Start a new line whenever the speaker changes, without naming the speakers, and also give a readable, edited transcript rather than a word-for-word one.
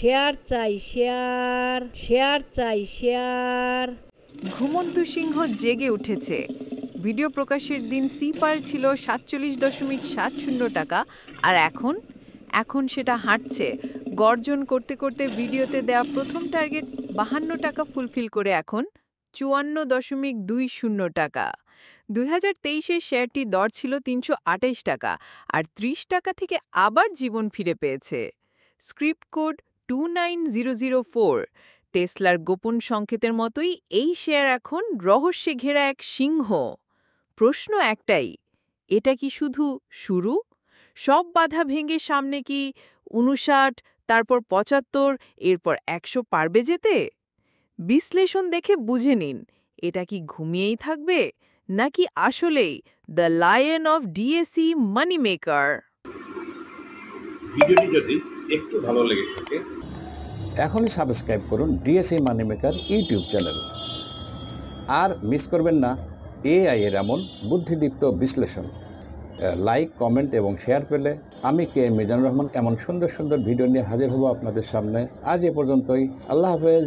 Share চাই share, share চাই share.
ঘুমন্ত সিংহ জেগে উঠেছে। ভিডিও প্রকাশের দিন সিপার ছিল ৪৭.৭০ টাকা, আর এখন সেটা হাঁটছে। গর্জন করতে করতে ভিডিওতে দেওয়া প্রথম টার্গেট ৫২ টাকা ফুলফিল করে এখন ৫৪.২০ টাকা। ২০২৩-এর শেয়ারটি দর ছিল ৩২৮ টাকা, আর ৩০ টাকা থেকে আবার জীবন ফিরে পেয়েছে। Script code 29004। টেসলার গোপন সংকেতের মতোই এই শেয়ার এখন রহস্যে ঘেরা এক সিংহ। প্রশ্ন একটাই, এটা কি শুধু শুরু? সব বাধা ভেঙে সামনে কি ৫৯, তারপর ৭৫, এরপর ১০০ পারবে যেতে? বিশ্লেষণ দেখে বুঝে নিন, এটা কি ঘুমিয়েই থাকবে, নাকি আসলেই the lion of DSE money maker?
ভিডিওটি যদি একটু ভালো লেগে থাকে
এখনই সাবস্ক্রাইব করুন DSE money maker YouTube channel. আর মিস করবেন না এআই এর এমন বুদ্ধিদীপ্ত বিশ্লেষণ। লাইক, কমেন্ট এবং শেয়ার পেলে আমি কে মিজানুর রহমান এমন সুন্দর সুন্দর ভিডিও নিয়ে হাজির হব আপনাদের সামনে। আজ এ পর্যন্তই। আল্লাহ হাফেজ।